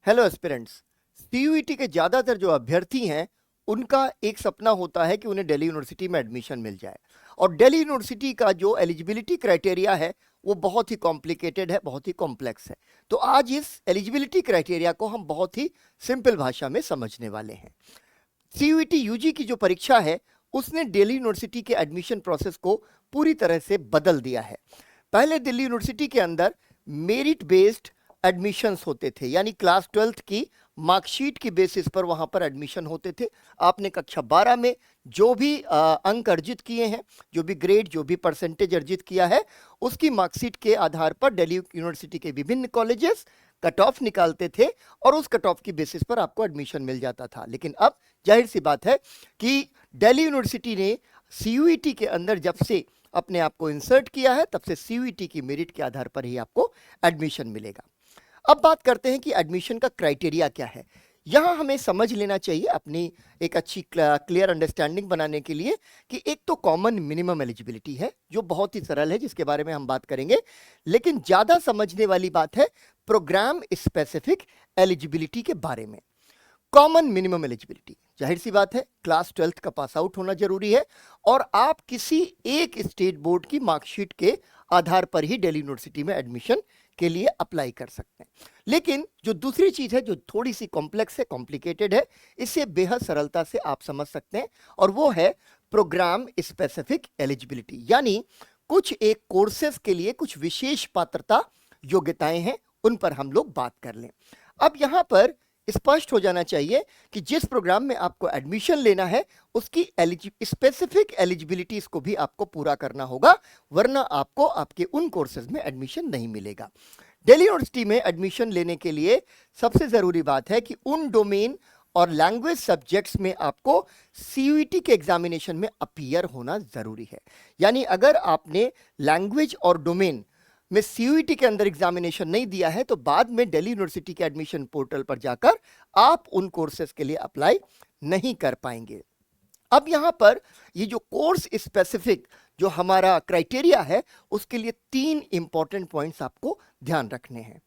Hello aspirants. CUET के ज़्यादातर जो अभ्यर्थी हैं उनका एक सपना होता है कि उन्हें दिल्ली यूनिवर्सिटी में एडमिशन मिल जाए। और दिल्ली यूनिवर्सिटी का जो एलिजिबिलिटी क्राइटेरिया है वो बहुत ही कॉम्प्लिकेटेड है, बहुत ही कॉम्प्लेक्स है। तो आज इस एलिजिबिलिटी क्राइटेरिया को हम बहुत ही सिंपल भाषा में समझने वाले हैं। सीयूईटी यूजी की जो परीक्षा है उसने दिल्ली यूनिवर्सिटी के एडमिशन प्रोसेस को पूरी तरह से बदल दिया है। पहले दिल्ली यूनिवर्सिटी के अंदर मेरिट बेस्ड एडमिशन्स होते थे, यानी क्लास 12th की मार्कशीट की बेसिस पर वहां पर एडमिशन होते थे। आपने कक्षा 12 में जो भी अंक अर्जित किए हैं, जो भी ग्रेड, जो भी परसेंटेज अर्जित किया है, उसकी मार्कशीट के आधार पर दिल्ली यूनिवर्सिटी के विभिन्न कॉलेजेस कट ऑफ निकालते थे और उस कट ऑफ की बेसिस पर आपको एडमिशन मिल जाता था। लेकिन अब जाहिर सी बात है कि दिल्ली यूनिवर्सिटी ने सीयूईटी के अंदर जब से अपने आप को इंसर्ट किया है तब से सीयूईटी की मेरिट के आधार पर ही आपको एडमिशन मिलेगा। अब बात करते हैं कि एडमिशन का क्राइटेरिया क्या है। यहां हमें समझ लेना चाहिए अपनी एक अच्छी क्लियर अंडरस्टैंडिंग बनाने के लिए कि एक तो कॉमन मिनिमम एलिजिबिलिटी है जो बहुत ही सरल है, जिसके बारे में हम बात करेंगे। लेकिन ज्यादा समझने वाली बात है प्रोग्राम स्पेसिफिक एलिजिबिलिटी के बारे में। कॉमन मिनिमम एलिजिबिलिटी, जाहिर सी बात है क्लास 12th का पास आउट होना जरूरी है और आप किसी एक स्टेट बोर्ड की मार्कशीट के आधार पर ही दिल्ली यूनिवर्सिटी में एडमिशन के लिए अप्लाई कर सकते हैं। लेकिन जो दूसरी चीज है जो थोड़ी सी कॉम्प्लेक्स है, कॉम्प्लिकेटेड है, इसे बेहद सरलता से आप समझ सकते हैं और वो है प्रोग्राम स्पेसिफिक एलिजिबिलिटी। यानी कुछ एक कोर्सेज के लिए कुछ विशेष पात्रता योग्यताएं हैं, उन पर हम लोग बात कर लें। अब यहां पर स्पष्ट हो जाना चाहिए कि जिस प्रोग्राम में आपको एडमिशन लेना है उसकी स्पेसिफिक एलिजिबिलिटीज को भी आपको पूरा करना होगा, वरना आपको आपके उन कोर्सेज में एडमिशन नहीं मिलेगा। दिल्ली यूनिवर्सिटी में एडमिशन लेने के लिए सबसे जरूरी बात है कि उन डोमेन और लैंग्वेज सब्जेक्ट्स में आपको सीयूईटी के एग्जामिनेशन में अपीयर होना जरूरी है। यानी अगर आपने लैंग्वेज और डोमेन में सीयूईटी के अंदर एग्जामिनेशन नहीं दिया है तो बाद में दिल्ली यूनिवर्सिटी के एडमिशन पोर्टल पर जाकर आप उन कोर्सेज के लिए अप्लाई नहीं कर पाएंगे। अब यहां पर ये जो कोर्स स्पेसिफिक जो हमारा क्राइटेरिया है उसके लिए 3 इंपॉर्टेंट पॉइंट्स आपको ध्यान रखने हैं।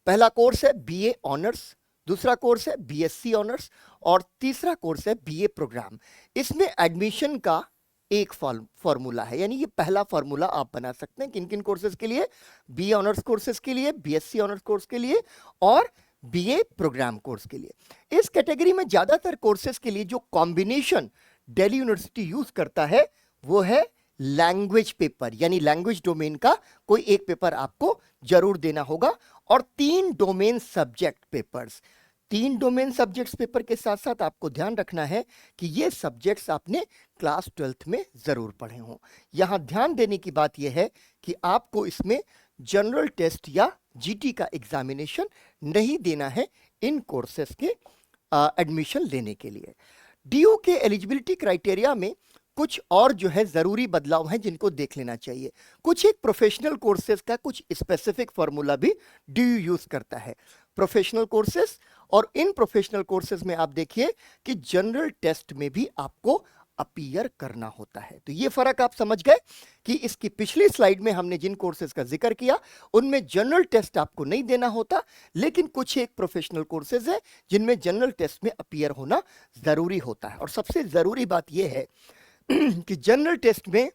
पहला कोर्स है बीए ऑनर्स, दूसरा कोर्स है बीएससी ऑनर्स और तीसरा कोर्स है बीए प्रोग्राम। इसमें एडमिशन का एक फॉर्मूला है, यानी ये पहला फॉर्मूला आप बना सकते हैं किन किन कोर्सेज के लिए, बीए ऑनर्स कोर्सेज के लिए, बीएससी ऑनर्स कोर्स के लिए और बीए प्रोग्राम कोर्स के लिए। इस कैटेगरी में ज्यादातर कोर्सेज के लिए जो कॉम्बिनेशन दिल्ली यूनिवर्सिटी यूज करता है वो है लैंग्वेज पेपर, यानी लैंग्वेज डोमेन का कोई एक पेपर आपको जरूर देना होगा और 3 domain subject papers. 3 domain subjects paper के साथ साथ आपको ध्यान रखना है कि ये सब्जेक्ट्स आपने क्लास 12th में जरूर पढ़े हों। यहां ध्यान देने की बात यह है कि आपको इसमें जनरल टेस्ट या जीटी का एग्जामिनेशन नहीं देना है इन कोर्सेस के एडमिशन लेने के लिए। डीयू के एलिजिबिलिटी क्राइटेरिया में कुछ और जो है जरूरी बदलाव हैं जिनको देख लेना चाहिए। कुछ एक प्रोफेशनल कोर्सेज का कुछ स्पेसिफिक फॉर्मूला भी डीयू यूज करता है। प्रोफेशनल कोर्सेज, और इन प्रोफेशनल कोर्सेज में आप देखिए कि जनरल टेस्ट में भी आपको अपीयर करना होता है। तो ये फर्क आप समझ गए कि इसकी पिछली स्लाइड में हमने जिन कोर्सेज का जिक्र किया उनमें जनरल टेस्ट आपको नहीं देना होता, लेकिन कुछ एक प्रोफेशनल कोर्सेज है जिनमें जनरल टेस्ट में अपीयर होना जरूरी होता है। और सबसे जरूरी बात यह है कि जनरल टेस्ट में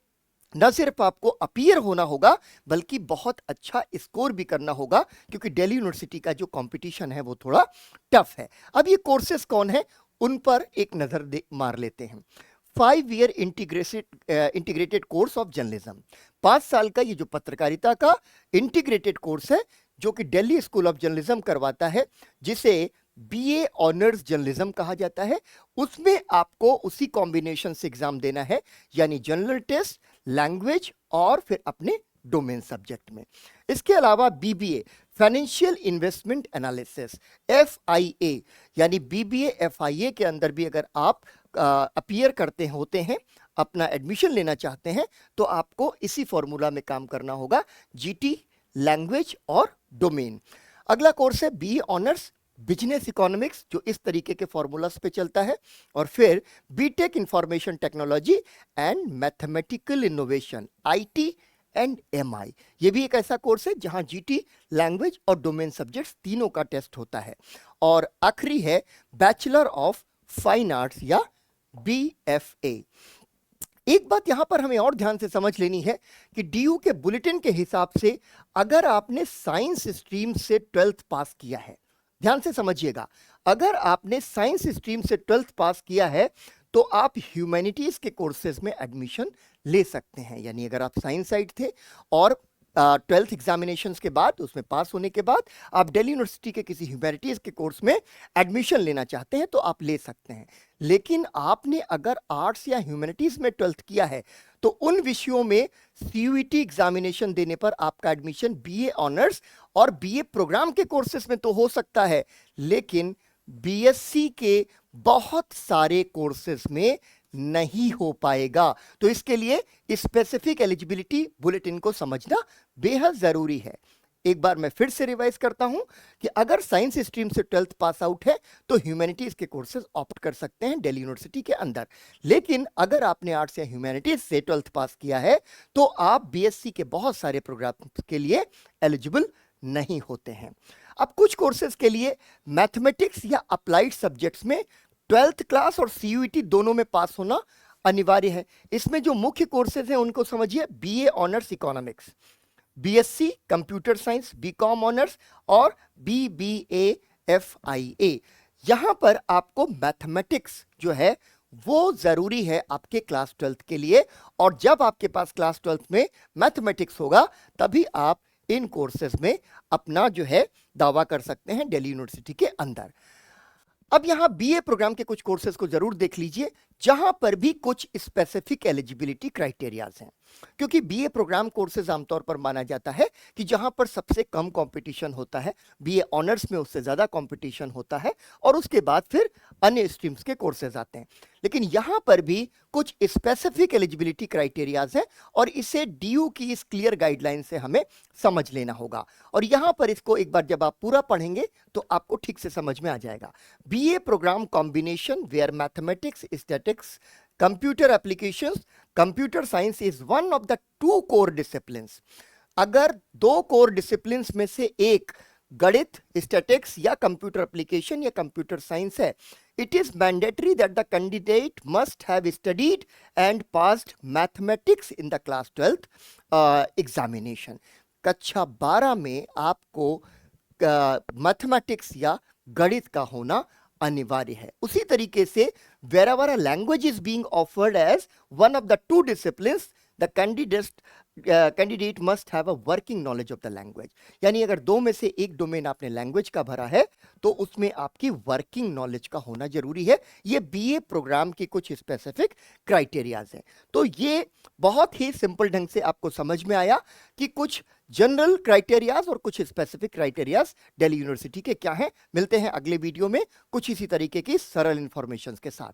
न सिर्फ आपको अपीयर होना होगा बल्कि बहुत अच्छा स्कोर भी करना होगा, क्योंकि दिल्ली यूनिवर्सिटी का जो कंपटीशन है वो थोड़ा टफ है। अब ये कोर्सेज कौन है उन पर एक नजर मार लेते हैं। 5 year integrated course of journalism, 5 साल का ये जो पत्रकारिता का इंटीग्रेटेड कोर्स है जो कि दिल्ली स्कूल ऑफ जर्नलिज्म करवाता है, जिसे बीए ऑनर्स जर्नलिज्म कहा जाता है। उसमें आपको उसी कॉम्बिनेशन से एग्जाम देना है, यानी जनरल टेस्ट, लैंग्वेज और फिर अपने डोमेन सब्जेक्ट में। इसके अलावा BBA financial investment analysis, FIA, यानी बीबीए एफआईए के अंदर भी अगर आप अपीयर करते होते हैं, अपना एडमिशन लेना चाहते हैं, तो आपको इसी फॉर्मूला में काम करना होगा, जीटी, लैंग्वेज और डोमेन। अगला कोर्स है बीए ऑनर्स बिजनेस इकोनॉमिक्स, जो इस तरीके के फॉर्मूलास पे चलता है। और फिर BTech information technology and mathematical innovation, IT and MI। ये भी एक ऐसा कोर्स है जहां GT, लैंग्वेज और डोमेन सब्जेक्ट्स तीनों का टेस्ट होता है। और आखिरी है बैचलर ऑफ फाइन आर्ट्स या BFA। एक बात यहां पर हमें और ध्यान से समझ लेनी है कि DU के बुलेटिन के हिसाब से अगर आपने साइंस स्ट्रीम से 12th पास किया है, ध्यान से समझिएगा, अगर आपने साइंस स्ट्रीम से 12th पास किया है तो आप ह्यूमैनिटीज के कोर्सेज में एडमिशन ले सकते हैं। यानी अगर आप साइंस साइड थे और 12th एग्जामिनेशंस के बाद, उसमें पास होने के बाद आप दिल्ली यूनिवर्सिटी के किसी ह्यूमैनिटीज के कोर्स में एडमिशन लेना चाहते हैं तो आप ले सकते हैं। लेकिन आपने अगर आर्ट्स या ह्यूमैनिटीज में 12th किया है तो उन विषयों में CUET एग्जामिनेशन देने पर आपका एडमिशन BA ऑनर्स और BA प्रोग्राम के कोर्सेज में तो हो सकता है, लेकिन BSc के बहुत सारे कोर्सेज में नहीं हो पाएगा। तो इसके लिए स्पेसिफिक एलिजिबिलिटी बुलेटिन को समझना बेहद जरूरी है। एक बार मैं फिर से रिवाइज करता हूं कि अगर साइंस स्ट्रीम से 12th पास आउट है तो ह्यूमैनिटीज के कोर्सेज ऑप्ट कर सकते हैं दिल्ली यूनिवर्सिटी के अंदर। लेकिन अगर आपने आर्ट्स या ह्यूमैनिटीज से 12th पास किया है तो आप BSc के बहुत सारे प्रोग्राम के लिए एलिजिबल नहीं होते हैं। अब कुछ कोर्सेज के लिए मैथमेटिक्स या अप्लाइड सब्जेक्ट्स में 12th क्लास और CUET दोनों में पास होना अनिवार्य है। इसमें जो मुख्य कोर्सेज हैं उनको समझिए, BA honours economics, BSc computer science, BCom honours और BBA FIA। यहां पर आपको मैथमेटिक्स जो है वो जरूरी है आपके क्लास 12th के लिए, और जब आपके पास क्लास 12th में मैथमेटिक्स होगा तभी आप इन कोर्सेज में अपना जो है दावा कर सकते हैं दिल्ली यूनिवर्सिटी के अंदर। अब यहां BA प्रोग्राम के कुछ कोर्सेज को जरूर देख लीजिए जहां पर भी कुछ स्पेसिफिक एलिजिबिलिटी क्राइटेरियाज हैं, क्योंकि BA प्रोग्राम कोर्सेज आमतौर पर माना जाता है कि जहां पर सबसे कम कंपटीशन होता है, BA ऑनर्स में उससे ज्यादा कंपटीशन होता है और उसके बाद फिर अन्य स्ट्रीम्स के कोर्सेज आते हैं। लेकिन यहां पर भी कुछ स्पेसिफिक एलिजिबिलिटी क्राइटेरियाज हैं और इसे DU की इस क्लियर गाइडलाइन से हमें समझ लेना होगा। और यहां पर इसको एक बार जब आप पूरा पढ़ेंगे तो आपको ठीक से समझ में आ जाएगा। BA programme combination where mathematics, statics, computer applications, computer science is one of the 2 core disciplines. अगर 2 कोर डिसिप्लिन्स में से एक गणित, स्टैटिक्स या कंप्यूटर एप्लीकेशन या कंप्यूटर साइंस है, it is mandatory that the candidate must have studied and passed mathematics in the class 12th examination। कक्षा 12 में आपको मैथमेटिक्स या गणित का होना अनिवार्य है। उसी तरीके से wherever a language is being offered as one of the 2 disciplines, the candidate must have a working knowledge of the language। यानी अगर 2 में से एक डोमेन आपने लैंग्वेज का भरा है तो उसमें आपकी वर्किंग नॉलेज का होना जरूरी है। ये BA प्रोग्राम की कुछ स्पेसिफिक क्राइटेरियाज हैं। तो ये बहुत ही सिंपल ढंग से आपको समझ में आया कि कुछ जनरल क्राइटेरियाज और कुछ स्पेसिफिक क्राइटेरियाज दिल्ली यूनिवर्सिटी के क्या हैं। मिलते हैं अगले वीडियो में कुछ इसी तरीके की सरल इंफॉर्मेशन के साथ।